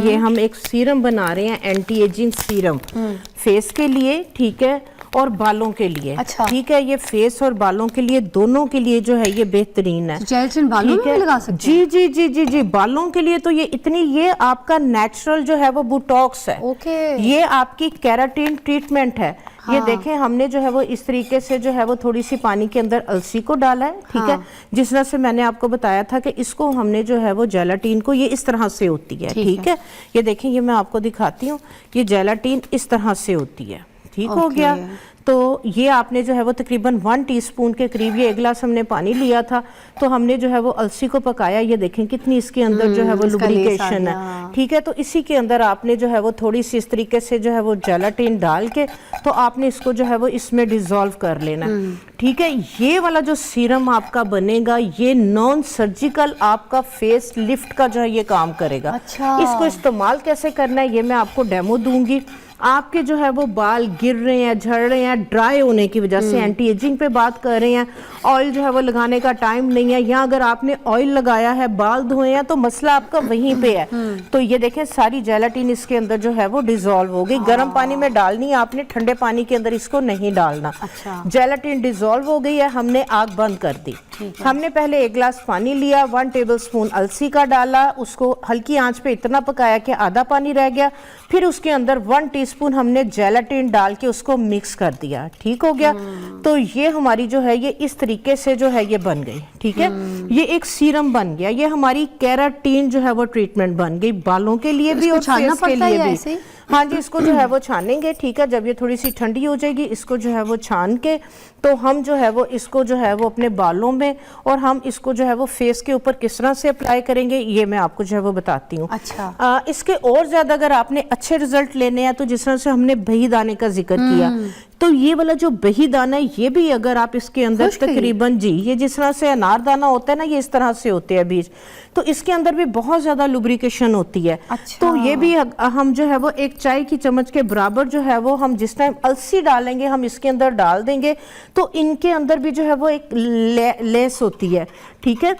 ये हम एक सीरम बना रहे हैं, एंटी एजिंग सीरम फेस के लिए, ठीक है, और बालों के लिए। अच्छा। ठीक है, ये फेस और बालों के लिए, दोनों के लिए जो है ये बेहतरीन है। जेलटिन बालों में भी लगा सकते हैं? जी जी जी जी जी, बालों के लिए तो ये इतनी, ये आपका नेचुरल जो है वो बोटॉक्स है। ओके। ये आपकी केराटिन ट्रीटमेंट है। हाँ। ये देखें, हमने जो है वो इस तरीके से जो है वो थोड़ी सी पानी के अंदर अलसी को डाला है, ठीक हाँ। है, जिस तरह से मैंने आपको बताया था कि इसको हमने जो है वो जेलाटीन को, ये इस तरह से होती है, ठीक है। ये देखें, ये मैं आपको दिखाती हूँ, ये जेलाटीन इस तरह से होती है, ठीक हो गया। तो ये आपने जो है वो तकरीबन 1 टीस्पून के करीब, ये 1 गिलास हमने पानी लिया था, तो हमने जो है वो अलसी को पकाया। ये देखें कितनी इसके अंदर जो है वो लुब्रिकेशन है, ठीक है। तो इसी के अंदर आपने जो है वो थोड़ी सी इस तरीके से जो है वो जेलाटिन डाल के, तो आपने इसको जो है वो इसमें डिसॉल्व कर लेना, ठीक है। ये वाला जो सीरम आपका बनेगा, ये नॉन सर्जिकल आपका फेस लिफ्ट का जो है ये काम करेगा। अच्छा। इसको इस्तेमाल कैसे करना है ये मैं आपको डेमो दूंगी। आपके जो है वो बाल गिर रहे हैं, झड़ रहे हैं, ड्राई होने की वजह से, एंटी एजिंग पे बात कर रहे हैं, ऑयल जो है वो लगाने का टाइम नहीं है, या अगर आपने ऑयल लगाया है, बाल धोए हैं, तो मसला आपका वहीं पे है। तो ये देखें, सारी जेलाटिन इसके अंदर जो है वो डिसॉल्व हो गई। गर्म पानी में डालनी है आपने, ठंडे पानी के अंदर इसको नहीं डालना। अच्छा। जेलाटिन डिसॉल्व हो गई है, हमने आग बंद कर दी। हमने पहले 1 गिलास पानी लिया, 1 टेबलस्पून अलसी का डाला, उसको हल्की आंच पे इतना पकाया कि आधा पानी रह गया, फिर उसके अंदर 1 टीस्पून हमने जेलाटिन डाल के उसको मिक्स कर दिया, ठीक हो गया। तो ये हमारी जो है ये इस तरीके से जो है ये बन गई, ठीक है। ये एक सीरम बन गया, ये हमारी केराटिन जो है वो ट्रीटमेंट बन गई, बालों के लिए भी और फेस के लिए भी। हाँ जी, इसको जो है वो छानेंगे, ठीक है। जब ये थोड़ी सी ठंडी हो जाएगी, इसको जो है वो छान के, तो हम जो है वो इसको जो है वो अपने बालों में, और हम इसको जो है वो फेस के ऊपर किस तरह से अप्लाई करेंगे ये मैं आपको जो है वो बताती हूँ। अच्छा। इसके और ज्यादा अगर आपने अच्छे रिजल्ट लेने हैं, तो जिस तरह से हमने बही दाने का जिक्र किया, तो ये वाला जो बही दाना है, ये भी अगर आप इसके अंदर तकरीबन, जी, ये जिस तरह से अनार दाना होता है ना, ये इस तरह से होते हैं बीज, तो इसके अंदर भी बहुत ज्यादा लुब्रिकेशन होती है। अच्छा। तो ये भी हम जो है वो 1 चाय की चम्मच के बराबर जो है वो हम जिस टाइम अलसी डालेंगे, हम इसके अंदर डाल देंगे, तो इनके अंदर भी जो है वो एक लेस होती है, ठीक है।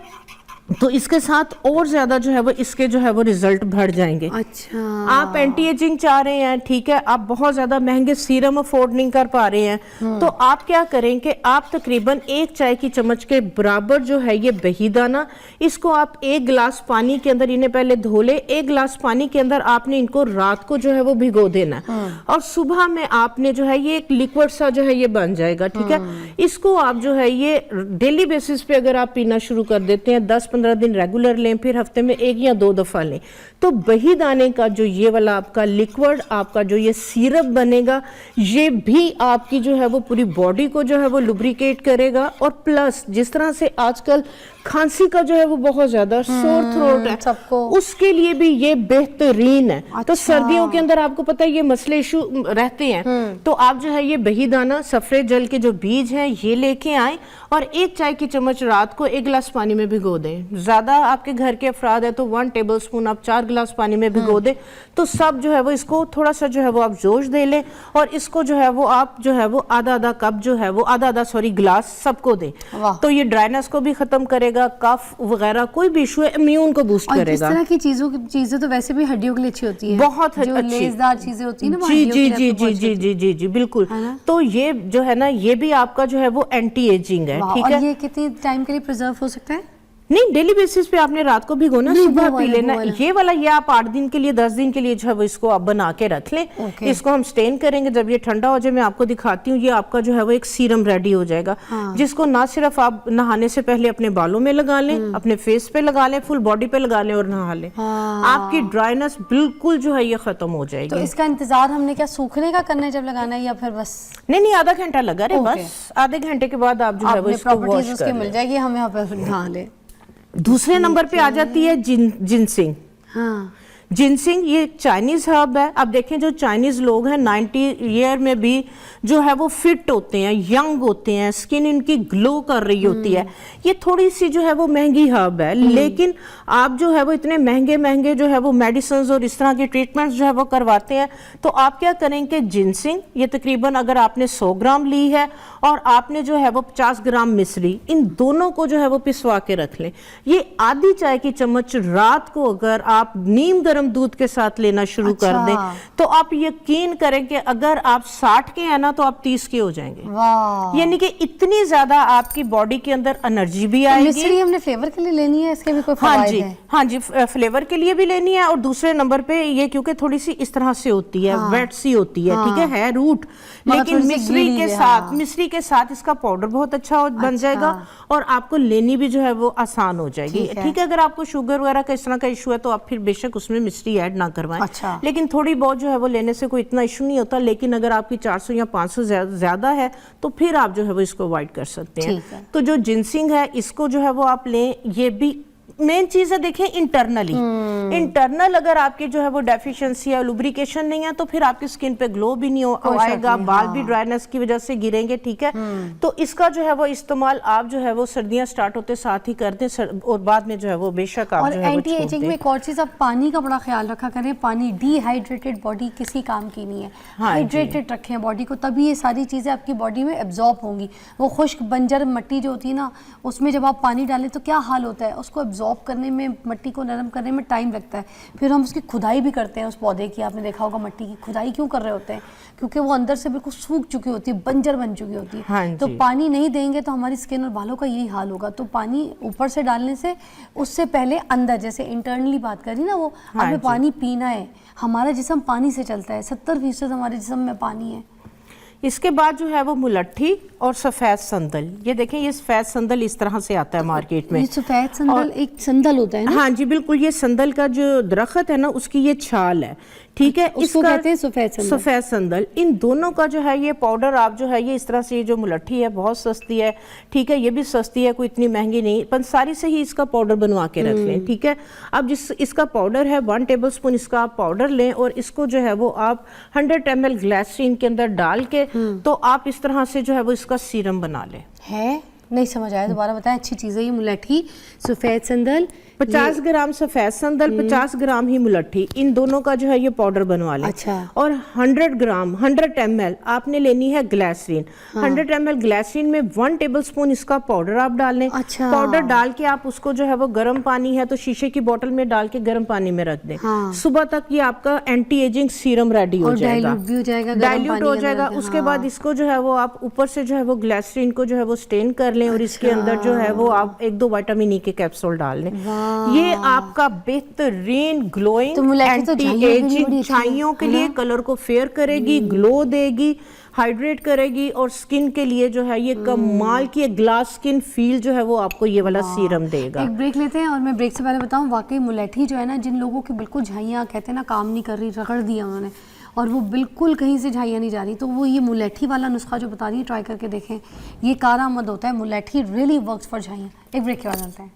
तो इसके साथ और ज्यादा जो है वो इसके जो है वो रिजल्ट बढ़ जाएंगे। अच्छा। आप एंटी एजिंग चाह रहे हैं, ठीक है, आप बहुत ज्यादा महंगे सीरम अफोर्ड नहीं कर पा रहे हैं, तो आप क्या करें कि आप तकरीबन 1 चाय की चम्मच के बराबर जो है ये बही दाना, इसको आप 1 गिलास पानी के अंदर, इन्हें पहले धो ले, 1 गिलास पानी के अंदर आपने इनको रात को जो है वो भिगो देना, और सुबह में आपने जो है ये एक लिक्विड सा जो है ये बन जाएगा, ठीक है। इसको आप जो है ये डेली बेसिस पे अगर आप पीना शुरू कर देते हैं, 10-15 दिन रेगुलर लें, फिर हफ्ते में 1 या 2 दफा लें, तो बही दाने का जो ये वाला आपका लिक्विड, आपका जो ये सिरप बनेगा, ये भी आपकी जो है वो पूरी बॉडी को जो है वो लुब्रिकेट करेगा, और प्लस जिस तरह से आजकल खांसी का जो है वो बहुत ज्यादा सोर थ्रोट है सबको, उसके लिए भी ये बेहतरीन है। अच्छा। तो सर्दियों के अंदर आपको पता है ये मसले इशू रहते हैं, तो आप जो है ये बही दाना, सफेद जल के जो बीज हैं ये लेके आए, और 1 चाय की चम्मच रात को 1 गिलास पानी में भिगो दें। ज्यादा आपके घर के अफराद है तो 1 टेबलस्पून आप 4 गिलास पानी में भिगो दें, तो सब जो है वो इसको थोड़ा सा जो है वो आप जोश दे लें, और इसको जो है वो आप जो है वो आधा कप जो है वो आधा गिलास सबको दें। तो ये ड्राइनेस को भी खत्म करेगा, कफ वगैरह कोई भी इशू है, इम्यून को बूस्ट करेगा। इस तरह की चीजें तो वैसे भी हड्डियों के लिए अच्छी होती है, बहुत अच्छी, लेसदार चीजें होती है ना, जी जी जी जी जी जी जी जी बिल्कुल। तो ये जो है ना, ये भी आपका जो है वो एंटी एजिंग है, ठीक है। ये कितने टाइम के लिए प्रिजर्व हो सकता है? नहीं, डेली बेसिस पे आपने रात को भिगोना, सुबह पी लेना। ये वाला ये आप 8 दिन के लिए, 10 दिन के लिए जो है वो इसको आप बना के रख लें। इसको हम स्टेन करेंगे, जब ये ठंडा हो जाए मैं आपको दिखाती हूँ, ये आपका जो है वो एक सीरम रेडी हो जाएगा। जिसको ना सिर्फ आप नहाने से पहले अपने बालों में लगा लें, अपने फेस पे लगा लें, फुल बॉडी पे लगा लें और नहा लें, आपकी ड्राइनेस बिल्कुल जो है ये खत्म हो जाएगी। तो इसका इंतजार हमने क्या सूखने का करना है जब लगाना है, या फिर बस? नहीं, आधा घंटा लगा रहे, बस आधे घंटे के बाद आप जो है वो इसको वॉश कर मिल जाएगी हमें यहाँ पे नहा ले। दूसरे नंबर पे आ जाती है जिनसिंग। हाँ। जिनसिंग ये चाइनीज हर्ब है। अब देखें जो चाइनीज लोग हैं 90 ईयर में भी जो है वो फिट होते हैं, यंग होते हैं, स्किन इनकी ग्लो कर रही होती है। ये थोड़ी सी जो है वो महंगी हर्ब है, लेकिन आप जो है वो इतने महंगे जो है वो मेडिसिन और इस तरह के ट्रीटमेंट्स जो है वो करवाते हैं, तो आप क्या करेंगे, जिनसिंग ये तकरीबन अगर आपने 100 ग्राम ली है और आपने जो है वो 50 ग्राम मिश्री, इन दोनों को जो है वो पिसवा के रख लें। ये आधी चाय की चम्मच रात को अगर आप नीम गर्म गर्म दूध के साथ लेना शुरू कर अच्छा। दें तो आप यकीन करें कि अगर आप 60 के हैं ना तो आप 30 के हो जाएंगे। वाह। यानी कि इतनी ज्यादा आपकी बॉडी के अंदर एनर्जी भी आएगी। मिश्री हमने फ्लेवर के लिए लेनी है, इसके भी कोई हाँ फायदे जी, हैं? हाँ जी, फ्लेवर के लिए भी लेनी है और दूसरे नंबर पे ये क्योंकि थोड़ी सी इस तरह से होती है, वेट सी होती है, ठीक है रूट, मगर लेकिन थोड़ी सी मिश्री गीली के है, साथ हाँ। मिश्री के साथ इसका पाउडर बहुत अच्छा बन जाएगा और आपको लेनी भी जो है वो आसान हो जाएगी। ठीक है, अगर आपको शुगर वगैरह का इस तरह का इशू है तो आप फिर बेशक उसमें मिश्री ऐड ना करवाएं। अच्छा। लेकिन थोड़ी बहुत जो है वो लेने से कोई इतना इशू नहीं होता, लेकिन अगर आपकी 400 या 500 ज्यादा है तो फिर आप जो है वो इसको अवॉइड कर सकते हैं। ठीक है। तो जो जिनसिंग है इसको जो है वो आप लें। ये भी मेन चीज है, देखें इंटरनली, इंटरनल अगर आपकी जो है वो डेफिशिएंसी है, लुब्रिकेशन नहीं है तो फिर आपकी स्किन पे ग्लो भी नहीं आएगा, बाल भी ड्राइनेस की वजह से गिरेंगे। ठीक है, तो इसका जो है वो इस्तेमाल आप जो है वो सर्दियां स्टार्ट होते साथ ही कर दें और बाद में जो है वो बेशक आप और जो है वो एंटी छोड़ एजिंग दें। में एक और चीज, आप पानी का बड़ा ख्याल रखा करें। पानी, डिहाइड्रेटेड बॉडी किसी काम की नहीं है। हाँ हाइड्रेटेड रखें बॉडी को, तभी ये सारी चीजें आपकी बॉडी में एब्जॉर्ब होंगी। वो खुश्क बंजर मिट्टी जो होती है ना, उसमें जब आप पानी डालें तो क्या हाल होता है, उसको एब्जॉर्ब करने में, मिट्टी को नरम करने में टाइम लगता है। फिर हम उसकी खुदाई भी करते हैं उस पौधे की। आपने देखा होगा मिट्टी की खुदाई क्यों कर रहे होते हैं, क्योंकि वो अंदर से बिल्कुल सूख चुकी होती है, बंजर बन चुकी होती है। हाँ तो जी। पानी नहीं देंगे तो हमारी स्किन और बालों का यही हाल होगा। तो पानी ऊपर से डालने से, उससे पहले अंदर, जैसे इंटरनली बात करी ना वो, हाँ हमें जी। पानी पीना है। हमारा जिस्म पानी से चलता है, 70% हमारे जिस्म में पानी है। इसके बाद जो है वो मुलट्ठी और सफेद संदल। ये देखें, ये सफेद संदल इस तरह से आता है मार्केट में। ये सफेद संदल एक संदल होता है ना? हाँ जी बिल्कुल, ये संदल का जो दरख्त है ना उसकी ये छाल है। ठीक है, उसको कहते हैं सफेद संदल। सफेद संदल। इन दोनों का जो है ये पाउडर आप जो है ये इस तरह से, ये जो मुलट्ठी है बहुत सस्ती है, ठीक है, ये भी सस्ती है, कोई इतनी महंगी नहीं, पंसारी से ही इसका पाउडर बनवा के रख लें। ठीक है, अब जिस इसका पाउडर है 1 टेबलस्पून इसका आप पाउडर लें और इसको जो है वो आप 100 ml ग्लिसरीन के अंदर डाल के तो आप इस तरह से जो है वो इसका सीरम बना लें। है नहीं समझ आया, दोबारा बताएं। अच्छी चीज़ है ये मुलट्ठी, सफेद संदल, 50 ग्राम सफेद संदल, 50 ग्राम ही मुलट्ठी, इन दोनों का जो है ये पाउडर बनवा लें। अच्छा। और 100 ml आपने लेनी है ग्लिसरीन। 100 ml ग्लिसरीन में 1 टेबलस्पून इसका पाउडर आप डाल लें। अच्छा। पाउडर डाल के आप उसको जो है वो गर्म पानी है तो शीशे की बोतल में डाल के गर्म पानी में रख दें। हाँ। सुबह तक ये आपका एंटी एजिंग सीरम रेडी हो और जाएगा, डाइल्यूट भी हो जाएगा, गर्म डाइल्यूट पानी हो के जाएगा। अंदर। उसके बाद इसको जो है वो आप ऊपर से जो है वो ग्लिसरीन को जो है वो स्टेन कर लें और इसके अंदर जो है वो आप 1-2 विटामिन ई के कैप्सूल डाल लें। ये आपका बेहतरीन ग्लोइंग, तो मुलट्ठी तो एंटी झाइयों के लिए बड़ी एजिंग, अच्छी है, छाइयों के है लिए ना? कलर को फेयर करेगी, ग्लो देगी, हाइड्रेट करेगी और स्किन के लिए जो है ये कमाल की एक ग्लास स्किन फील जो है वो आपको ये वाला सीरम देगा। एक ब्रेक लेते हैं और मैं ब्रेक से पहले बताऊं, वाकई मुलट्ठी जो है ना, जिन लोगों की बिल्कुल झाइयाँ कहते हैं ना काम नहीं कर रही, रगड़ दिया उन्होंने और वो बिल्कुल कहीं से झाइयाँ नहीं जा रही, तो वो ये मुलट्ठी वाला नुस्खा जो बता रही है ट्राई करके देखें। ये कारआमद होता है, मुलट्ठी रियली वर्क्स फॉर झाइयाँ। एक ब्रेक के बाद चलते हैं।